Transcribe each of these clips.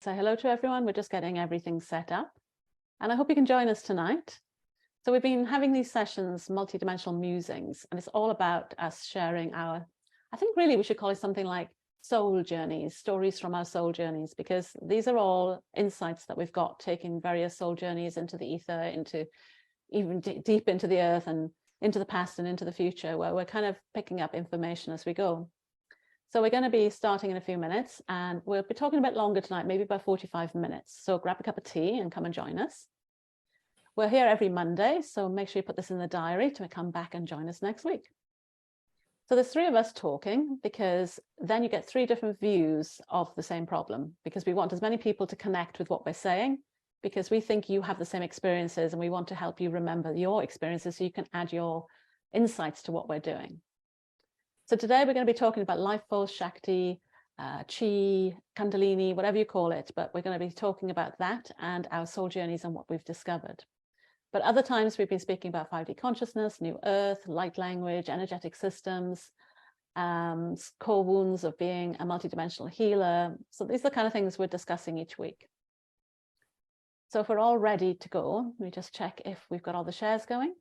say hello to everyone. We're just getting everything set up. And I hope you can join us tonight. So we've been having these sessions, multidimensional musings, and it's all about us sharing our, I think really we should call it something like soul journeys, stories from our soul journeys, because these are all insights that we've got taking various soul journeys into the ether, into even deep into the earth and into the past and into the future, where we're kind of picking up information as we go. So we're going to be starting in a few minutes, and we'll be talking a bit longer tonight, maybe about 45 minutes. So grab a cup of tea and come and join us. We're here every Monday, so make sure you put this in the diary to come back and join us next week. So there's three of us talking, because then you get three different views of the same problem, because we want as many people to connect with what we're saying, because we think you have the same experiences and we want to help you remember your experiences so you can add your insights to what we're doing. So today we're going to be talking about life force, Shakti, Chi, Kundalini, whatever you call it, but we're going to be talking about that and our soul journeys and what we've discovered. But other times we've been speaking about 5D consciousness, new earth, light language, energetic systems, core wounds of being a multidimensional healer. So these are the kind of things we're discussing each week. So if we're all ready to go, let me just check if we've got all the shares going.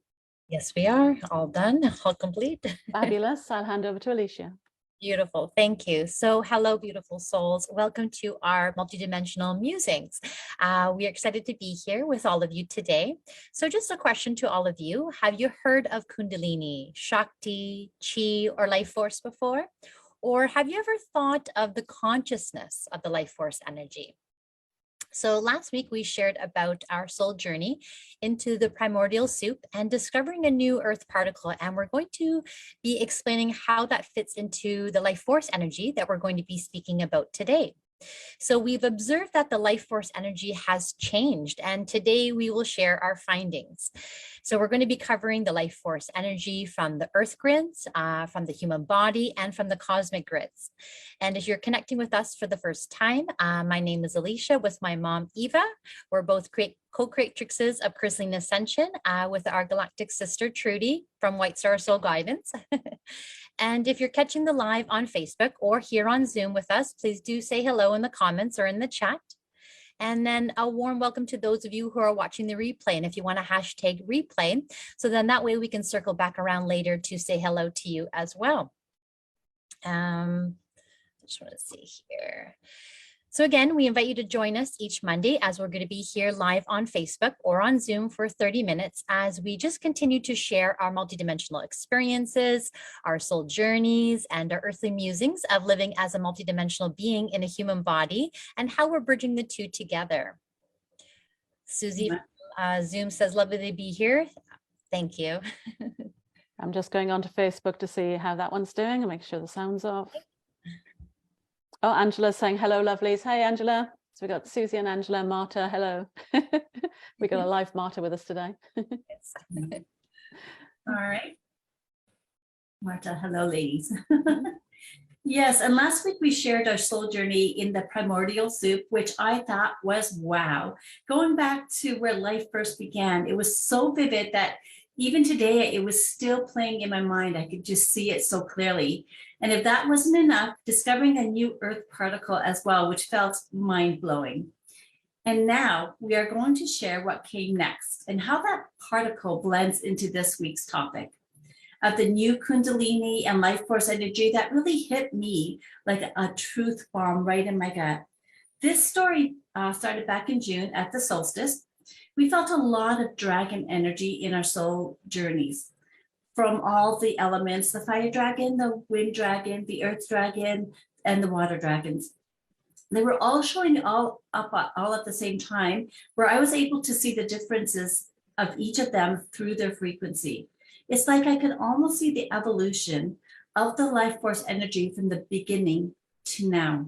Yes, we are all done, all complete. Fabulous. I'll hand over to Alicia. Beautiful. Thank you. So hello, beautiful souls. Welcome to our multidimensional musings. We are excited to be here with all of you today. So just a question to all of you. Have you heard of Kundalini, Shakti, Chi, or life force before? Or have you ever thought of the consciousness of the life force energy? So last week we shared about our soul journey into the primordial soup and discovering a new earth particle. And we're going to be explaining how that fits into the life force energy that we're going to be speaking about today. So we've observed that the life force energy has changed, and today we will share our findings. So we're going to be covering the life force energy from the earth grids, from the human body, and from the cosmic grids. And if you're connecting with us for the first time, my name is Alicia with my mom, Eva. We're both co-creatrixes of Crystalline Ascension with our galactic sister, Trudy, from White Star Soul Guidance. And if you're catching the live on Facebook or here on Zoom with us, please do say hello in the comments or in the chat. And then a warm welcome to those of you who are watching the replay. And if you want to hashtag replay, so then that way we can circle back around later to say hello to you as well. I just want to see here. So again, we invite you to join us each Monday as we're going to be here live on Facebook or on Zoom for 30 minutes as we just continue to share our multidimensional experiences, our soul journeys, and our earthly musings of living as a multidimensional being in a human body and how we're bridging the two together. Susie Zoom says, lovely to be here. Thank you. I'm just going on to Facebook to see how that one's doing and make sure the sound's off. Oh, Angela's saying hello, lovelies. Hey, Angela. So we got Susie and Angela, Marta. Hello. We got a live Marta with us today. All right. Marta, hello, ladies. Yes, and last week we shared our soul journey in the primordial soup, which I thought was wow. Going back to where life first began, it was so vivid that even today, it was still playing in my mind. I could just see it so clearly. And if that wasn't enough, discovering a new earth particle as well, which felt mind-blowing. And now we are going to share what came next and how that particle blends into this week's topic of the new Kundalini and life force energy that really hit me like a truth bomb right in my gut. This story started back in June at the solstice. We felt a lot of dragon energy in our soul journeys from all the elements, the fire dragon, the wind dragon, the earth dragon, and the water dragons. They were all showing all up all at the same time, where I was able to see the differences of each of them through their frequency. It's like I could almost see the evolution of the life force energy from the beginning to now.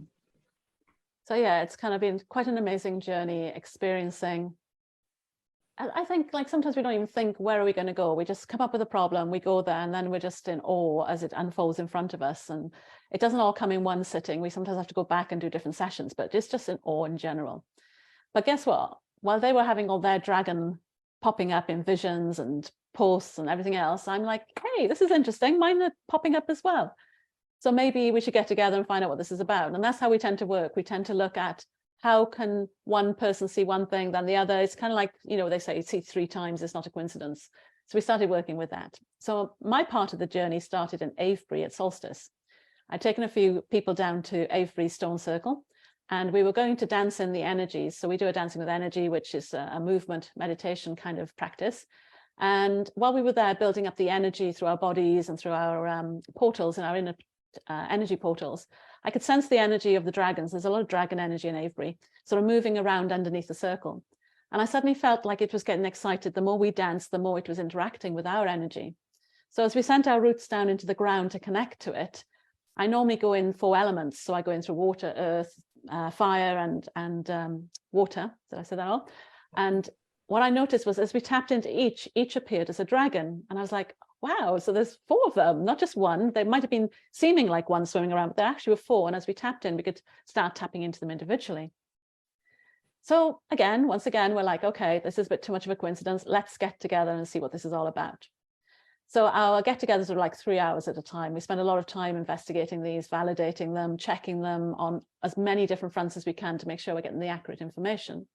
So yeah, it's kind of been quite an amazing journey experiencing. I think like sometimes we don't even think, where are we going to go? We just come up with a problem, we go there, and then we're just in awe as it unfolds in front of us. And it doesn't all come in one sitting. We sometimes have to go back and do different sessions, but it's just in awe in general. But guess what? While they were having all their dragon popping up in visions and posts and everything else, I'm like, hey, this is interesting. Mine are popping up as well. So maybe we should get together and find out what this is about. And that's how we tend to work. We tend to look at how can one person see one thing, then the other? It's kind of like, you know, they say see 3 times, it's not a coincidence. So we started working with that. So my part of the journey started in Avebury at solstice. I'd taken a few people down to Avebury Stone Circle, and we were going to dance in the energies. So we do a dancing with energy, which is a movement meditation kind of practice. And while we were there building up the energy through our bodies and through our portals and our inner energy portals, I could sense the energy of the dragons. There's a lot of dragon energy in Avebury, sort of moving around underneath the circle. And I suddenly felt like it was getting excited. The more we danced, the more it was interacting with our energy. So as we sent our roots down into the ground to connect to it, I normally go in 4 elements. So I go in through water, earth, fire, and water. Did I say that all? And what I noticed was as we tapped into each appeared as a dragon. And I was like, wow, so there's 4 of them, not just one. They might have been seeming like one swimming around, but there actually were 4. And as we tapped in, we could start tapping into them individually. So again, once again, we're like, okay, this is a bit too much of a coincidence. Let's get together and see what this is all about. So our get-togethers are like 3 hours at a time. We spend a lot of time investigating these, validating them, checking them on as many different fronts as we can to make sure we're getting the accurate information.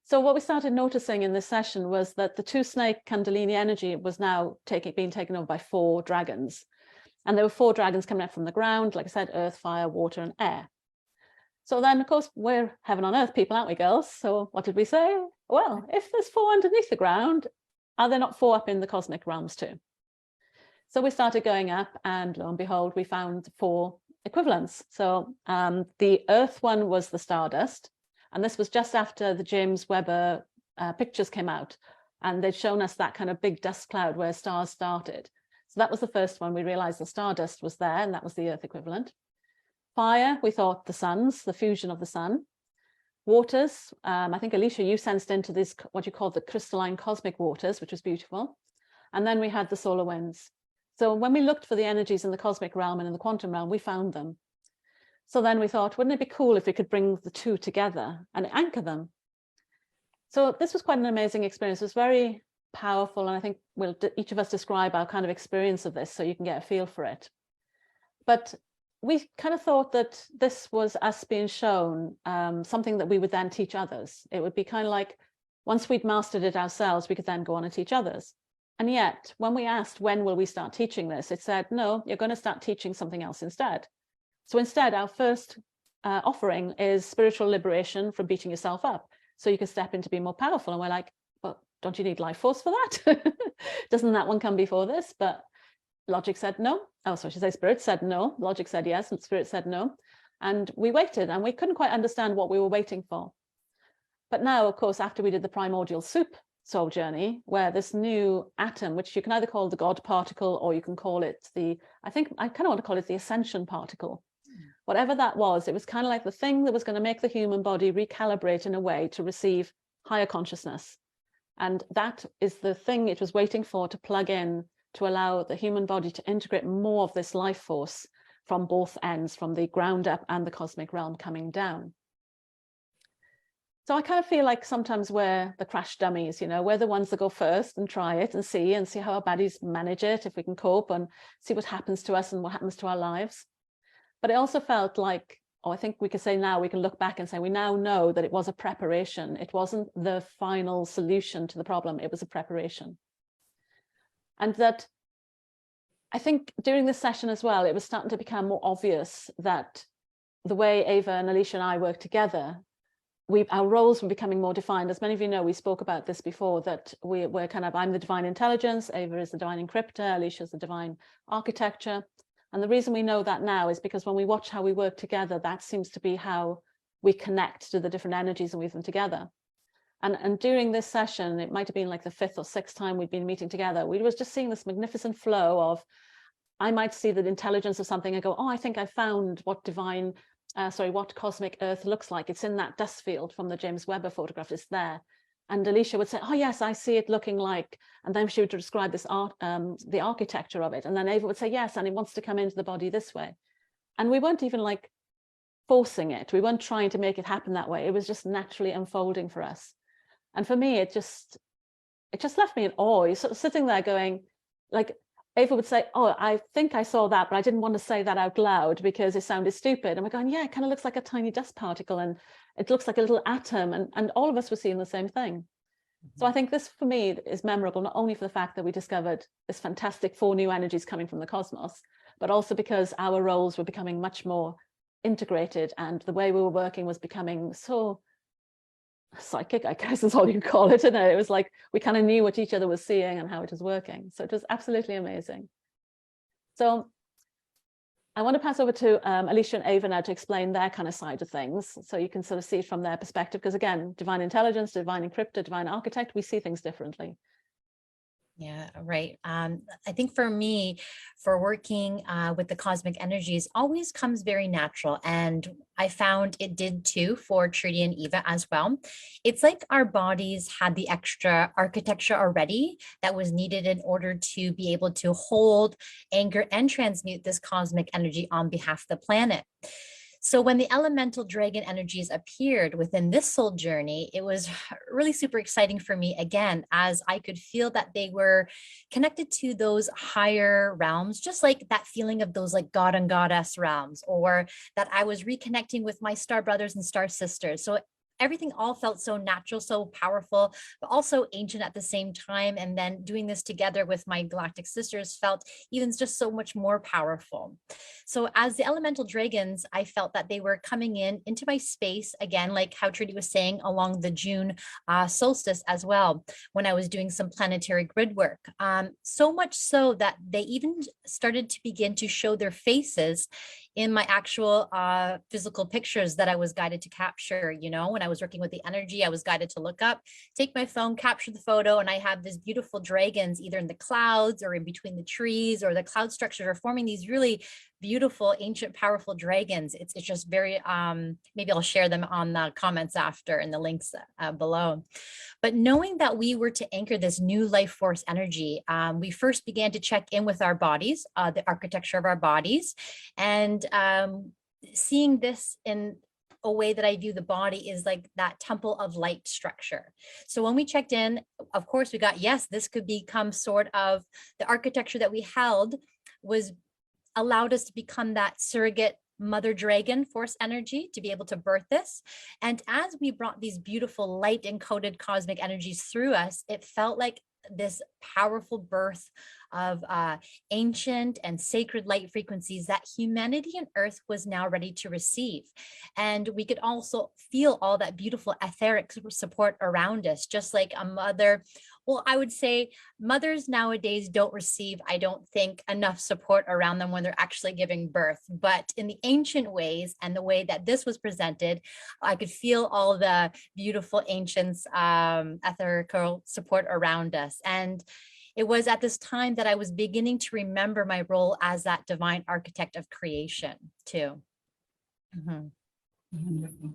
So what we started noticing in this session was that the 2-snake kundalini energy was now being taken over by 4 dragons. And there were 4 dragons coming up from the ground, like I said, earth, fire, water, and air. So then, of course, we're heaven on earth people, aren't we, girls? So what did we say? Well, if there's 4 underneath the ground, are there not 4 up in the cosmic realms too? So we started going up, and lo and behold, we found 4 equivalents. So the earth one was the Stardust, and this was just after the James Webb pictures came out, and they'd shown us that kind of big dust cloud where stars started. So that was the first one. We realized the Stardust was there, and that was the earth equivalent. Fire, we thought the suns, the fusion of the sun. Waters, I think, Alicia, you sensed into this, what you call the crystalline cosmic waters, which was beautiful. And then we had the solar winds. So when we looked for the energies in the cosmic realm and in the quantum realm, we found them. So then we thought, wouldn't it be cool if we could bring the 2 together and anchor them? So this was quite an amazing experience. It was very powerful. And I think we'll each of us describe our kind of experience of this so you can get a feel for it. But we kind of thought that this was us being shown something that we would then teach others. It would be kind of like, once we'd mastered it ourselves, we could then go on and teach others. And yet, when we asked, when will we start teaching this? It said, no, you're going to start teaching something else instead. So instead, our first offering is spiritual liberation from beating yourself up, so you can step into being more powerful. And we're like, well, don't you need life force for that? Doesn't that one come before this? But logic said no. Oh, so I should say spirit said no. Logic said yes, and spirit said no. And we waited, and we couldn't quite understand what we were waiting for. But now, of course, after we did the primordial soup soul journey, where this new atom, which you can either call the God particle, or you can call it I think I kind of want to call it the Ascension particle. Whatever that was, it was kind of like the thing that was going to make the human body recalibrate in a way to receive higher consciousness. And that is the thing it was waiting for to plug in, to allow the human body to integrate more of this life force from both ends, from the ground up and the cosmic realm coming down. So I kind of feel like sometimes we're the crash dummies, you know, we're the ones that go first and try it and see how our bodies manage it, if we can cope, and see what happens to us and what happens to our lives. But it also felt like, I think we could say now, we can look back and say, we now know that it was a preparation. It wasn't the final solution to the problem. It was a preparation. And that I think during this session as well, it was starting to become more obvious that the way Ava and Alicia and I work together, our roles were becoming more defined. As many of you know, we spoke about this before, that we're kind of, I'm the divine intelligence, Ava is the divine encryptor, Alicia is the divine architecture. And the reason we know that now is because when we watch how we work together, that seems to be how we connect to the different energies and weave them together. And during this session, it might have been like the 5th or 6th time we'd been meeting together, we was just seeing this magnificent flow of, I might see the intelligence of something and go, oh, I think I found what what cosmic earth looks like. It's in that dust field from the James Webb photograph, it's there. And Alicia would say, oh yes, I see it looking like, and then she would describe this art, the architecture of it. And then Ava would say, yes, and it wants to come into the body this way. And we weren't even like forcing it. We weren't trying to make it happen that way. It was just naturally unfolding for us. And for me, it just left me in awe. You're sort of sitting there going, like, Ava would say, oh, I think I saw that, but I didn't want to say that out loud because it sounded stupid. And we're going, yeah, it kind of looks like a tiny dust particle and it looks like a little atom. And all of us were seeing the same thing. So I think this for me is memorable, not only for the fact that we discovered this fantastic 4 new energies coming from the cosmos, but also because our roles were becoming much more integrated and the way we were working was becoming so psychic, I guess is all you call it, isn't it? It was like we kind of knew what each other was seeing and how it was working. So it was absolutely amazing. So I want to pass over to Alicia and Ava now to explain their kind of side of things. So you can sort of see it from their perspective, because again, divine intelligence, divine encryptor, divine architect, we see things differently. Yeah, right. I think for me, for working with the cosmic energies always comes very natural. And I found it did too for Trudy and Eva as well. It's like our bodies had the extra architecture already that was needed in order to be able to hold, anchor, and transmute this cosmic energy on behalf of the planet. So when the elemental dragon energies appeared within this soul journey, it was really super exciting for me again, as I could feel that they were connected to those higher realms, just like that feeling of those like God and goddess realms, or that I was reconnecting with my star brothers and star sisters. So everything all felt so natural, so powerful, but also ancient at the same time. And then doing this together with my galactic sisters felt even just so much more powerful. So as the elemental dragons, I felt that they were coming into my space again, like how Trudy was saying, along the June solstice as well, when I was doing some planetary grid work. So much so that they even started to begin to show their faces in my actual physical pictures that I was guided to capture. You know, when I was working with the energy, I was guided to look up, take my phone, capture the photo, and I have these beautiful dragons either in the clouds or in between the trees, or the cloud structures are forming these really beautiful, ancient, powerful dragons. It's just very, maybe I'll share them on the comments after in the links below. But knowing that we were to anchor this new life force energy, we first began to check in with our bodies, the architecture of our bodies, and seeing this in a way that I view the body is like that temple of light structure. So when we checked in, of course, we got, yes, this could become sort of the architecture that we held was allowed us to become that surrogate mother dragon force energy to be able to birth this. And as we brought these beautiful light encoded cosmic energies through us, it felt like this powerful birth of ancient and sacred light frequencies that humanity and earth was now ready to receive. And we could also feel all that beautiful etheric support around us, just like a mother. Well, I would say mothers nowadays don't receive, I don't think, enough support around them when they're actually giving birth. But in the ancient ways and the way that this was presented, I could feel all the beautiful ancients' etherical support around us. And it was at this time that I was beginning to remember my role as that divine architect of creation too. Mm-hmm. Wonderful.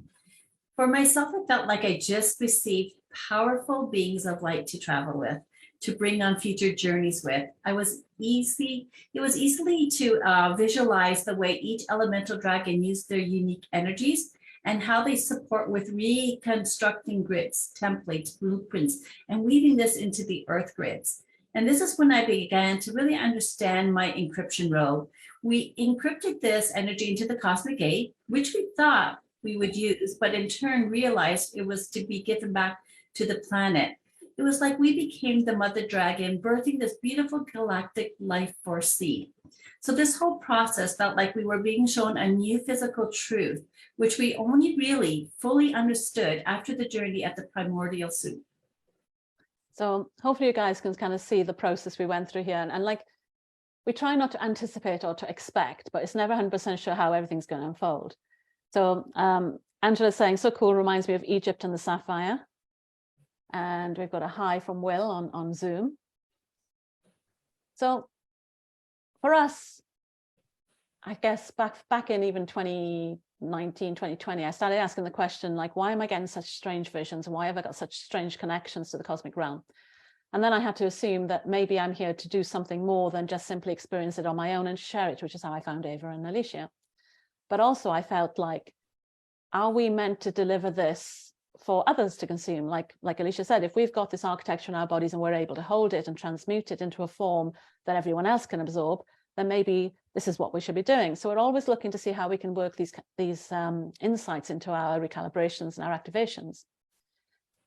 For myself, I felt like I just received powerful beings of light to travel with, to bring on future journeys with. It was easily to visualize the way each elemental dragon used their unique energies and how they support with reconstructing grids, templates, blueprints, and weaving this into the earth grids. And this is when I began to really understand my encryption role. We encrypted this energy into the cosmic gate, which we thought we would use, but in turn realized it was to be given back to the planet. It was like we became the mother dragon, birthing this beautiful galactic life force seed. So this whole process felt like we were being shown a new physical truth, which we only really fully understood after the journey at the primordial soup. So hopefully you guys can kind of see the process we went through here. And like, we try not to anticipate or to expect, but it's never 100% sure how everything's going to unfold. So Angela's saying, so cool, reminds me of Egypt and the sapphire. And we've got a hi from Will on Zoom. So for us, I guess back in even 2019, 2020, I started asking the question, like, why am I getting such strange visions? And why have I got such strange connections to the cosmic realm? And then I had to assume that maybe I'm here to do something more than just simply experience it on my own and share it, which is how I found Ava and Alicia. But also I felt like, are we meant to deliver this for others to consume. Like Alicia said, if we've got this architecture in our bodies and we're able to hold it and transmute it into a form that everyone else can absorb, then maybe this is what we should be doing. So we're always looking to see how we can work these insights into our recalibrations and our activations.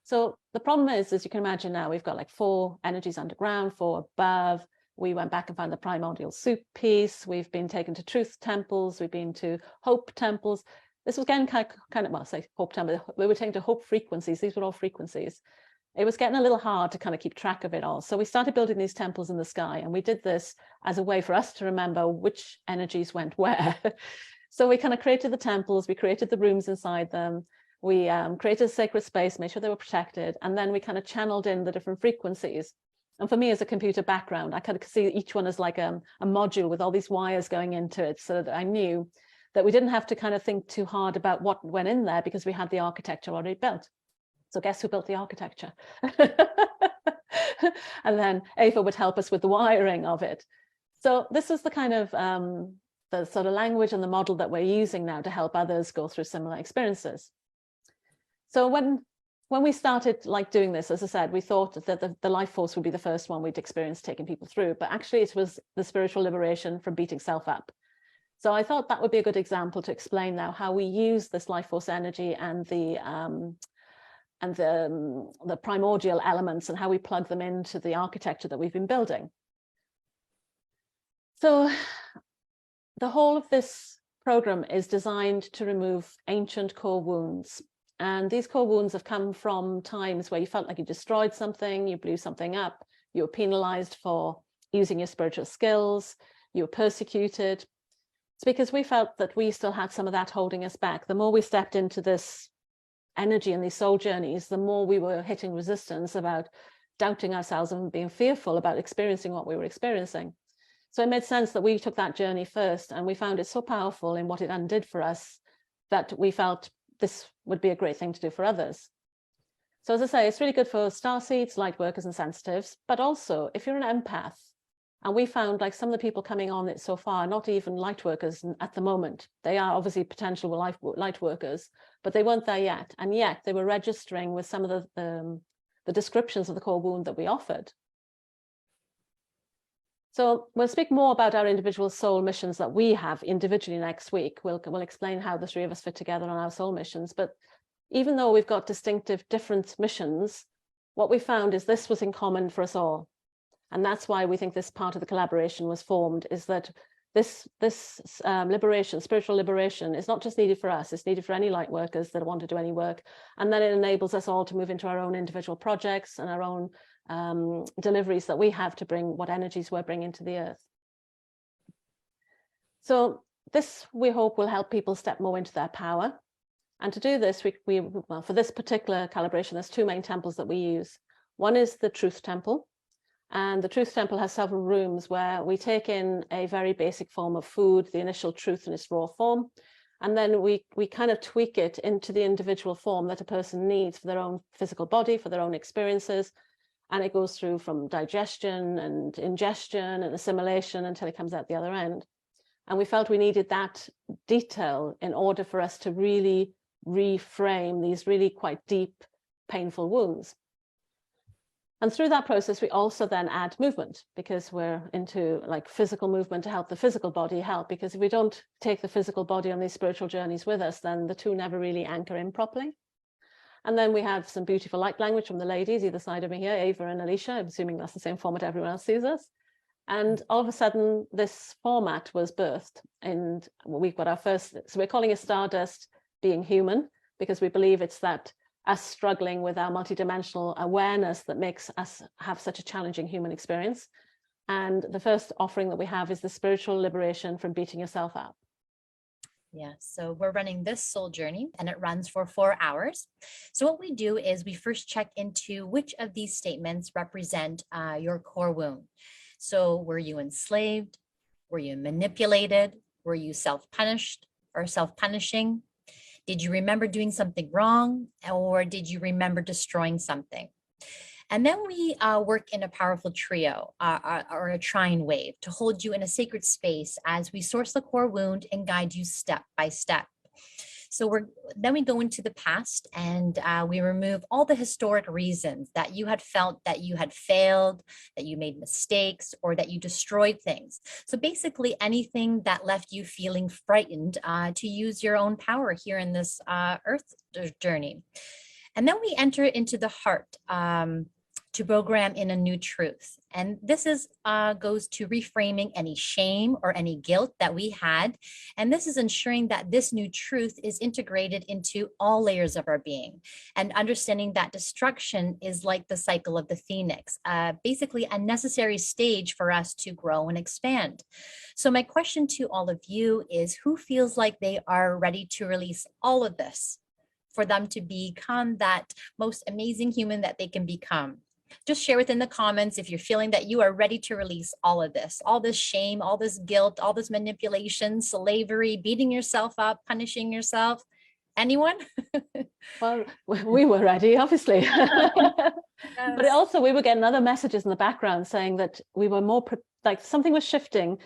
So the problem is, as you can imagine now, we've got like 4 energies underground, 4 above. We went back and found the primordial soup piece. We've been taken to truth temples. We've been to hope temples. This was again kind of well, say hope temple. We were taken to hope frequencies. These were all frequencies. It was getting a little hard to kind of keep track of it all. So we started building these temples in the sky, and we did this as a way for us to remember which energies went where. So we kind of created the temples, we created the rooms inside them, we created a sacred space, made sure they were protected, and then we kind of channeled in the different frequencies. And for me, as a computer background, I kind of see each one as like a module with all these wires going into it, so that I knew that we didn't have to kind of think too hard about what went in there because we had the architecture already built. So guess who built the architecture? And then Ava would help us with the wiring of it. So this is the kind of the sort of language and the model that we're using now to help others go through similar experiences. So when we started like doing this, as I said, we thought that the life force would be the first one we'd experience taking people through, but actually it was the spiritual liberation from beating self up. So I thought that would be a good example to explain now how we use this life force energy and the primordial elements and how we plug them into the architecture that we've been building. So the whole of this program is designed to remove ancient core wounds. And these core wounds have come from times where you felt like you destroyed something, you blew something up, you were penalized for using your spiritual skills, you were persecuted. It's because we felt that we still had some of that holding us back. The more we stepped into this energy and these soul journeys, the more we were hitting resistance about doubting ourselves and being fearful about experiencing what we were experiencing. So it made sense that we took that journey first, and we found it so powerful in what it undid for us that we felt this would be a great thing to do for others. So as I say, it's really good for starseeds, light workers and sensitives, but also if you're an empath, and we found like some of the people coming on it so far, not even light workers at the moment. They are obviously potential light workers, but they weren't there yet. And yet they were registering with some of the descriptions of the core wound that we offered. So we'll speak more about our individual soul missions that we have individually next week. We'll explain how the 3 of us fit together on our soul missions. But even though we've got distinctive different missions, what we found is this was in common for us all. And that's why we think this part of the collaboration was formed, is that this liberation, spiritual liberation, is not just needed for us, it's needed for any light workers that want to do any work. And then it enables us all to move into our own individual projects and our own deliveries that we have to bring what energies we're bringing to the earth. So this, we hope, will help people step more into their power. And to do this, well, for this particular calibration, there's 2 main temples that we use. One is the Truth Temple. And the Truth Temple has several rooms where we take in a very basic form of food, the initial truth in its raw form, and then we kind of tweak it into the individual form that a person needs for their own physical body, for their own experiences. And it goes through from digestion and ingestion and assimilation until it comes out the other end. And we felt we needed that detail in order for us to really reframe these really quite deep, painful wounds. And through that process, we also then add movement, because we're into like physical movement to help the physical body help. Because if we don't take the physical body on these spiritual journeys with us, then the 2 never really anchor in properly. And then we have some beautiful light language from the ladies either side of me here, Ava and Alicia. I'm assuming that's the same format everyone else sees us. And all of a sudden, this format was birthed. And we've got our first, so we're calling it Stardust Being Human, because we believe it's that us struggling with our multidimensional awareness that makes us have such a challenging human experience. And the first offering that we have is the spiritual liberation from beating yourself up. Yeah, so we're running this soul journey and it runs for 4 hours. So what we do is we first check into which of these statements represent your core wound. So were you enslaved? Were you manipulated? Were you self-punished or self-punishing? Did you remember doing something wrong, or did you remember destroying something? And then we work in a powerful trio or a trine wave to hold you in a sacred space as we source the core wound and guide you step by step. So then we go into the past, and we remove all the historic reasons that you had felt that you had failed, that you made mistakes, or that you destroyed things. So basically anything that left you feeling frightened to use your own power here in this earth journey. And then we enter into the heart to program in a new truth. And this is goes to reframing any shame or any guilt that we had. And this is ensuring that this new truth is integrated into all layers of our being, and understanding that destruction is like the cycle of the phoenix, basically a necessary stage for us to grow and expand. So my question to all of you is, who feels like they are ready to release all of this for them to become that most amazing human that they can become? Just share within the comments if you're feeling that you are ready to release all of this, all this shame, all this guilt, all this manipulation, slavery, beating yourself up, punishing yourself. Anyone? Well, we were ready, obviously. But also we were getting other messages in the background saying that we were more like something was shifting,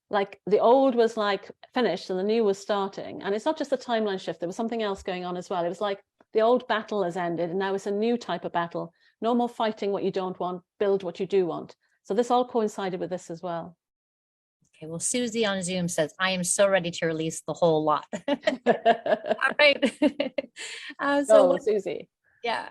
like the old was like finished and the new was starting. And it's not just a timeline shift, there was something else going on as well. It was like the old battle has ended and now it's a new type of battle. No more fighting what you don't want, build what you do want. So this all coincided with this as well. Okay, well, Susie on Zoom says, I am so ready to release the whole lot. All right. So Susie. Yeah.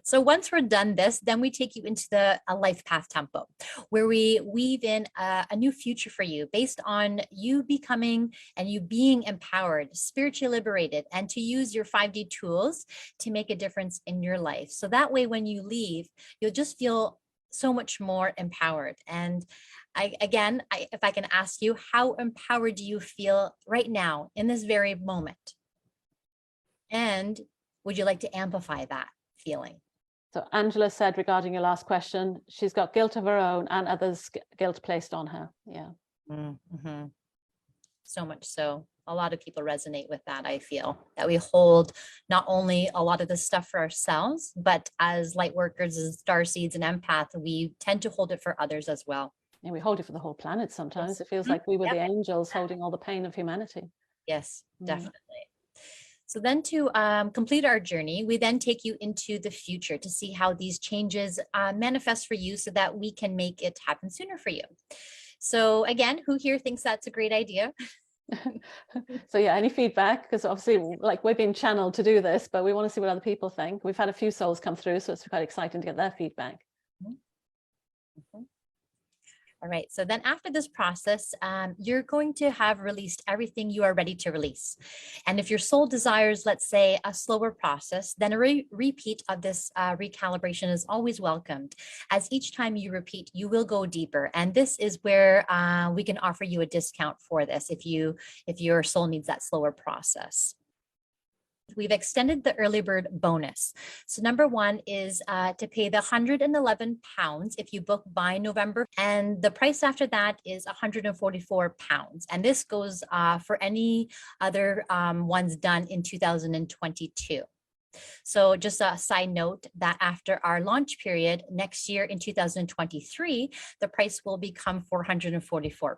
So once we're done this, then we take you into the life path tempo, where we weave in a new future for you based on you becoming and you being empowered, spiritually liberated, and to use your 5D tools to make a difference in your life. So that way, when you leave, you'll just feel so much more empowered. And if I can ask you, how empowered do you feel right now in this very moment? And would you like to amplify that feeling? So Angela said regarding your last question, she's got guilt of her own and others' guilt placed on her. Yeah. Mm-hmm. So much so. A lot of people resonate with that. I feel that we hold not only a lot of this stuff for ourselves, but as light workers, as starseeds and empath, we tend to hold it for others as well. And we hold it for the whole planet sometimes. Yes. It feels like we were Yep. the angels holding all the pain of humanity. Yes, definitely. So then to complete our journey, we then take you into the future to see how these changes manifest for you so that we can make it happen sooner for you. So again, who here thinks that's a great idea? So yeah, any feedback? Because obviously like we're being channeled to do this, but we want to see what other people think. We've had a few souls come through, so it's quite exciting to get their feedback. Mm-hmm. All right, so then after this process, you're going to have released everything you are ready to release. And if your soul desires, let's say, a slower process, then a repeat of this recalibration is always welcomed. As each time you repeat, you will go deeper. And this is where we can offer you a discount for this if your soul needs that slower process. We've extended the early bird bonus. So number one is to pay the £111 if you book by November. And the price after that is £144. And this goes for any other ones done in 2022. So just a side note that after our launch period next year in 2023, the price will become £444.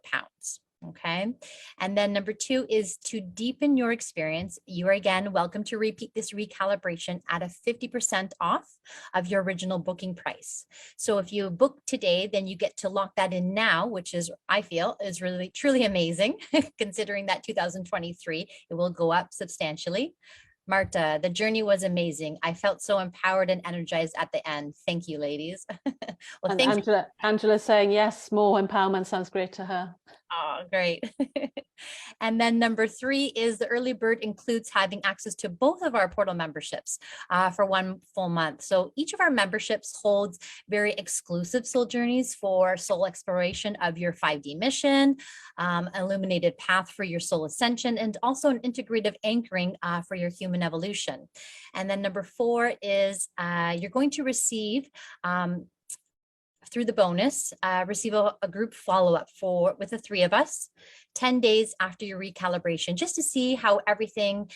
Okay. And then number two is to deepen your experience. You are again welcome to repeat this recalibration at a 50% off of your original booking price. So if you book today, then you get to lock that in now, which is, I feel, is really truly amazing, considering that 2023, it will go up substantially. Marta, the journey was amazing. I felt so empowered and energized at the end. Thank you, ladies. Well, and Angela's saying, yes, more empowerment sounds great to her. Oh, great. And then number three is the early bird includes having access to both of our portal memberships for 1 full month. So each of our memberships holds very exclusive soul journeys for soul exploration of your 5D mission, illuminated path for your soul ascension, and also an integrative anchoring for your human evolution. And then number four is you're going to receive through the bonus, receive a group follow-up with the 3 of us 10 days after your recalibration, just to see how everything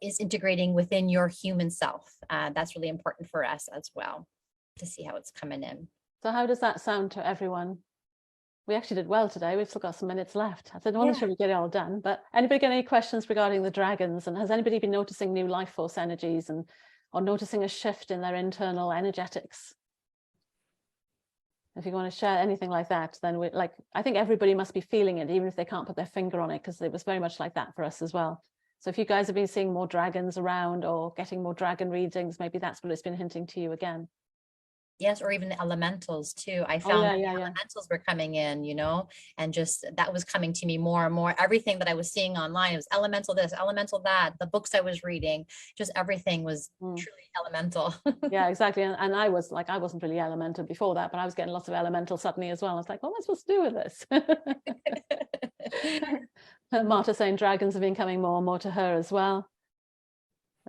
is integrating within your human self. That's really important for us as well, to see how it's coming in. So how does that sound to everyone? we actually did well today. We've still got some minutes left. I said, I want to Yeah. sure we get it all done. But anybody got any questions regarding the dragons? And has anybody been noticing new life force energies or noticing a shift in their internal energetics? If you want to share anything like that, then I think everybody must be feeling it, even if they can't put their finger on it, because it was very much like that for us as well. So if you guys have been seeing more dragons around or getting more dragon readings, maybe that's what it's been hinting to you again. Yes, or even the elementals too. I found that the yeah. elementals were coming in, and just that was coming to me more and more. Everything that I was seeing online, it was elemental this, elemental that, the books I was reading, just everything was truly elemental. Yeah, exactly. And I wasn't really elemental before that, but I was getting lots of elemental suddenly as well. I was like, what am I supposed to do with this? Marta saying dragons have been coming more and more to her as well.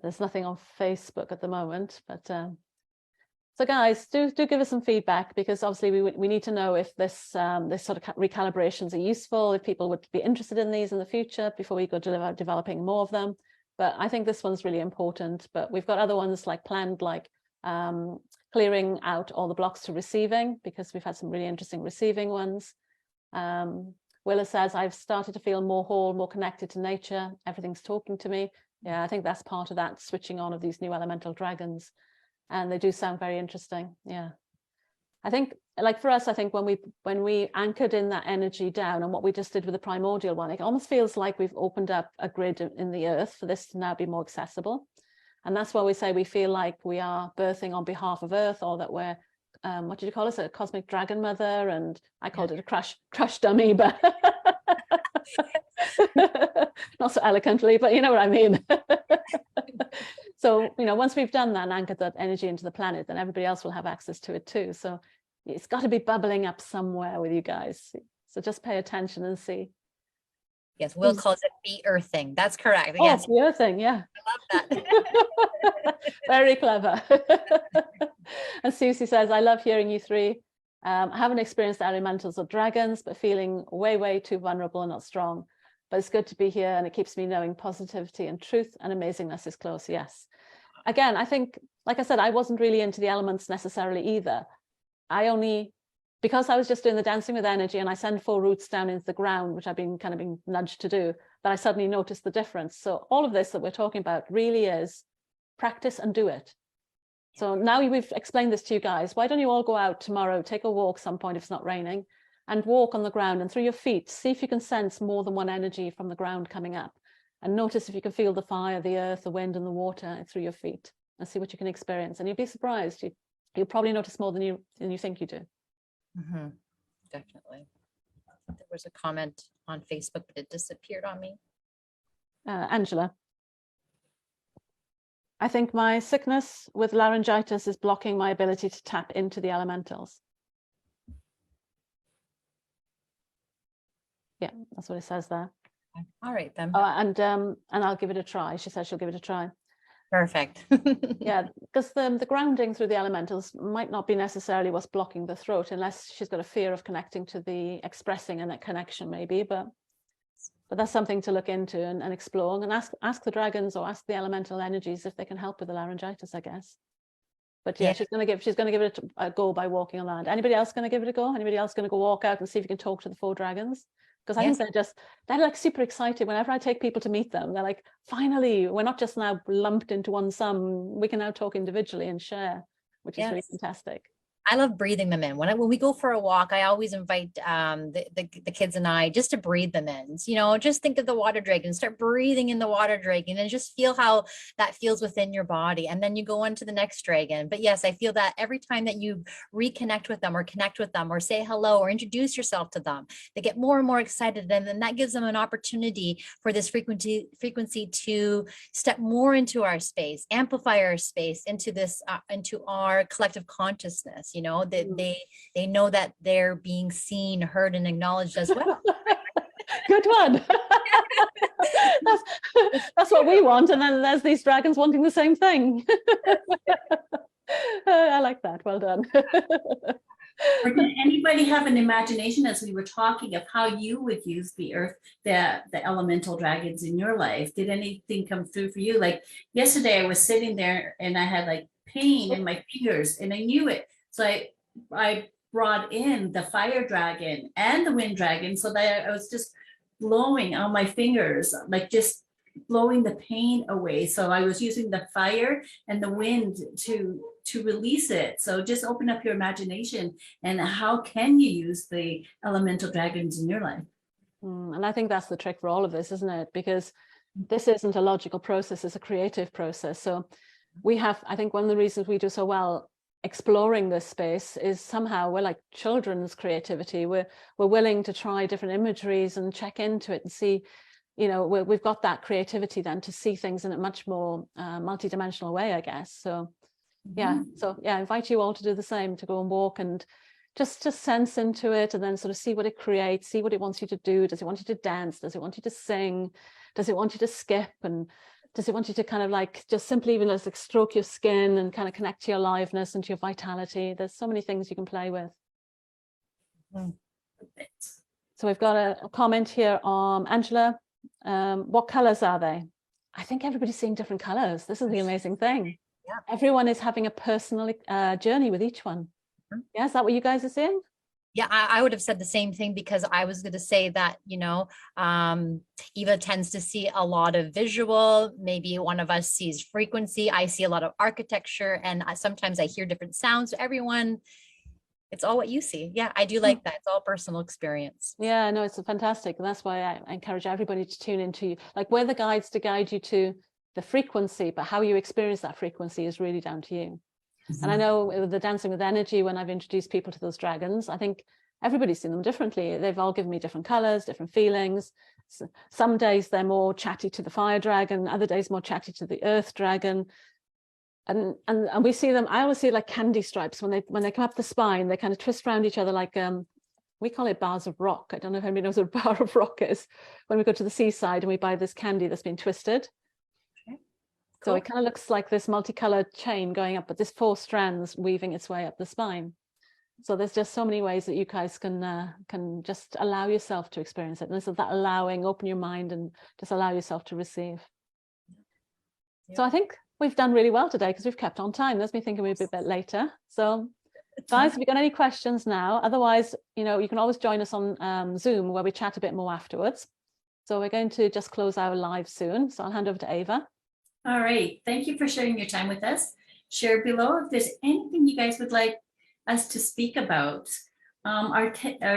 There's nothing on Facebook at the moment, but so guys, do give us some feedback, because obviously we need to know if this sort of recalibrations are useful, if people would be interested in these in the future before we go to developing more of them. But I think this one's really important. But we've got other ones planned, like clearing out all the blocks to receiving, because we've had some really interesting receiving ones. Willa says, I've started to feel more whole, more connected to nature. Everything's talking to me. Yeah, I think that's part of that switching on of these new elemental dragons. And they do sound very interesting. Yeah. I think, like for us, I think when we anchored in that energy down, and what we just did with the primordial one, it almost feels like we've opened up a grid in the earth for this to now be more accessible. And that's why we say we feel like we are birthing on behalf of Earth, or that we're, what did you call us? A cosmic dragon mother. And I called it a crash dummy, but not so eloquently, but you know what I mean. So, once we've done that and anchored that energy into the planet, then everybody else will have access to it too. So it's got to be bubbling up somewhere with you guys. So just pay attention and see. Yes, Will calls it be-earthing. That's correct. Oh, Yes. be-earthing, yeah. I love that. Very clever. And Susie says, I love hearing you three. I haven't experienced elementals or dragons, but feeling way, way too vulnerable and not strong. But it's good to be here, and it keeps me knowing positivity and truth and amazingness is close. Yes. Again, I think, like I said, I wasn't really into the elements necessarily either. Because I was just doing the dancing with energy, and I send 4 roots down into the ground, which I've been nudged to do, that I suddenly noticed the difference. So all of this that we're talking about really is practice and do it. So now we've explained this to you guys, why don't you all go out tomorrow, take a walk some point if it's not raining, and walk on the ground, and through your feet, see if you can sense more than one energy from the ground coming up, and notice if you can feel the fire, the earth, the wind, and the water through your feet, and see what you can experience. And you'll be surprised. You'll probably notice more than you think you do. Mm-hmm. Definitely. There was a comment on Facebook, but it disappeared on me. Angela. I think my sickness with laryngitis is blocking my ability to tap into the elementals. Yeah, that's what it says there. All right then. Oh, and I'll give it a try. She says she'll give it a try. Perfect. Yeah, because the grounding through the elementals might not be necessarily what's blocking the throat, unless she's got a fear of connecting to the expressing and that connection maybe, but that's something to look into and explore, and ask the dragons or ask the elemental energies if they can help with the laryngitis, I guess. But yeah, she's going to give it a go by walking on land. Anybody else going to give it a go? Anybody else going to go walk out and see if you can talk to the 4 dragons? Because I think they're like super excited. Whenever I take people to meet them, they're like, finally, we're not just now lumped into one sum. We can now talk individually and share, which is really fantastic. I love breathing them in. When we go for a walk, I always invite the kids and I just to breathe them in. Just think of the water dragon, start breathing in the water dragon, and just feel how that feels within your body. And then you go on to the next dragon. But yes, I feel that every time that you reconnect with them or connect with them or say hello or introduce yourself to them, they get more and more excited. And then that gives them an opportunity for this frequency to step more into our space, amplify our space into this, into our collective consciousness. They know that they're being seen, heard, and acknowledged as well. Good one. that's what we want, and then there's these dragons wanting the same thing. I like that. Well done. Or did anybody have an imagination, as we were talking, of how you would use the earth, the elemental dragons in your life? Did anything come through for you? Like yesterday, I was sitting there and I had like pain in my fingers, and I knew it. So I brought in the fire dragon and the wind dragon, so that I was just blowing on my fingers, like just blowing the pain away. So I was using the fire and the wind to release it. So just open up your imagination, and how can you use the elemental dragons in your life? And I think that's the trick for all of this, isn't it? Because this isn't a logical process, it's a creative process. So we have, I think one of the reasons we do so well exploring this space is somehow we're like children's creativity. We're willing to try different imageries and check into it and see, you know, we've got that creativity then to see things in a much more multidimensional way, I guess. So yeah, I invite you all to do the same, to go and walk and just sense into it, and then sort of see what it creates, see what it wants you to do. Does it want you to dance? Does it want you to sing? Does it want you to skip? And does it want you to kind of like just simply even just like stroke your skin and kind of connect to your aliveness and to your vitality? There's so many things you can play with. So we've got a comment here on Angela. What colors are they? I think everybody's seeing different colors. This is the amazing thing. Yeah. Everyone is having a personal journey with each one. Yeah, is that what you guys are seeing? Yeah, I would have said the same thing, because I was going to say that, you know, Eva tends to see a lot of visual. Maybe one of us sees frequency. I see a lot of architecture, and sometimes I hear different sounds. So everyone, it's all what you see. Yeah, I do like that. It's all personal experience. Yeah, no, it's fantastic. And that's why I encourage everybody to tune into, like, we're the guides to guide you to the frequency, but how you experience that frequency is really down to you. And I know with the Dancing with Energy, when I've introduced people to those dragons, I think everybody's seen them differently. They've all given me different colors, different feelings. So some days they're more chatty to the fire dragon, other days more chatty to the earth dragon. And we see them, I always see like candy stripes when they come up the spine, they kind of twist around each other like we call it bars of rock. I don't know if anybody knows what a bar of rock is. When we go to the seaside and we buy this candy that's been twisted. So it kind of looks like this multicolored chain going up, but there's 4 strands weaving its way up the spine. So there's just so many ways that you guys can just allow yourself to experience it. And this is that allowing, open your mind and just allow yourself to receive. Yeah. So I think we've done really well today because we've kept on time. That's me thinking we'd be a bit later. So guys, have you got any questions now? Otherwise, you know, you can always join us on Zoom where we chat a bit more afterwards. So we're going to just close our live soon. So I'll hand over to Ava. All right. Thank you for sharing your time with us. Share below if there's anything you guys would like us to speak about. Our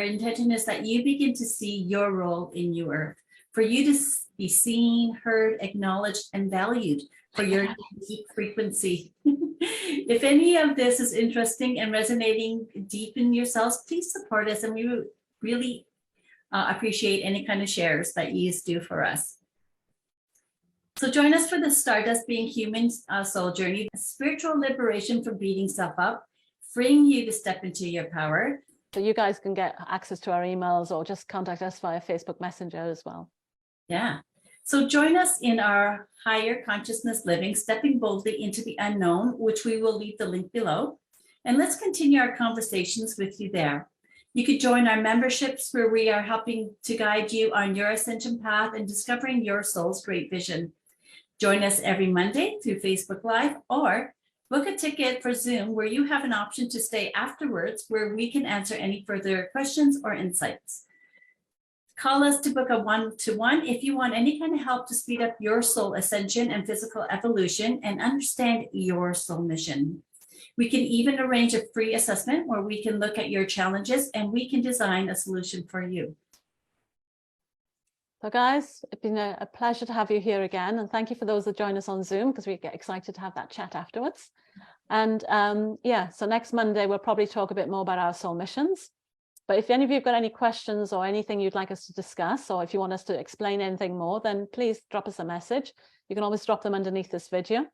intention is that you begin to see your role in New Earth, for you to be seen, heard, acknowledged, and valued for your deep frequency. If any of this is interesting and resonating deep in yourselves, please support us, and we would really appreciate any kind of shares that you do for us. So join us for the Stardust Being Human soul journey, a spiritual liberation from beating self up, freeing you to step into your power. So you guys can get access to our emails or just contact us via Facebook Messenger as well. Yeah. So join us in our higher consciousness living, stepping boldly into the unknown, which we will leave the link below. And let's continue our conversations with you there. You could join our memberships where we are helping to guide you on your ascension path and discovering your soul's great vision. Join us every Monday through Facebook Live, or book a ticket for Zoom where you have an option to stay afterwards where we can answer any further questions or insights. Call us to book a one-to-one if you want any kind of help to speed up your soul ascension and physical evolution and understand your soul mission. We can even arrange a free assessment where we can look at your challenges and we can design a solution for you. So guys, it's been a pleasure to have you here again. And thank you for those that join us on Zoom, because we get excited to have that chat afterwards. And yeah, so next Monday, we'll probably talk a bit more about our soul missions. But if any of you have got any questions or anything you'd like us to discuss, or if you want us to explain anything more, then please drop us a message. You can always drop them underneath this video.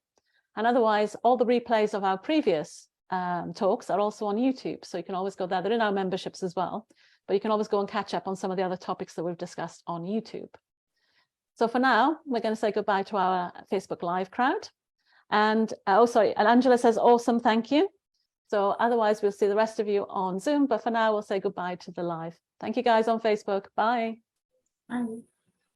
And otherwise, all the replays of our previous talks are also on YouTube. So you can always go there. They're in our memberships as well. But you can always go and catch up on some of the other topics that we've discussed on YouTube. So for now, we're going to say goodbye to our Facebook Live crowd. And oh, sorry, and Angela says, awesome, thank you. So otherwise, we'll see the rest of you on Zoom. But for now, we'll say goodbye to the live. Thank you guys on Facebook. Bye. Bye.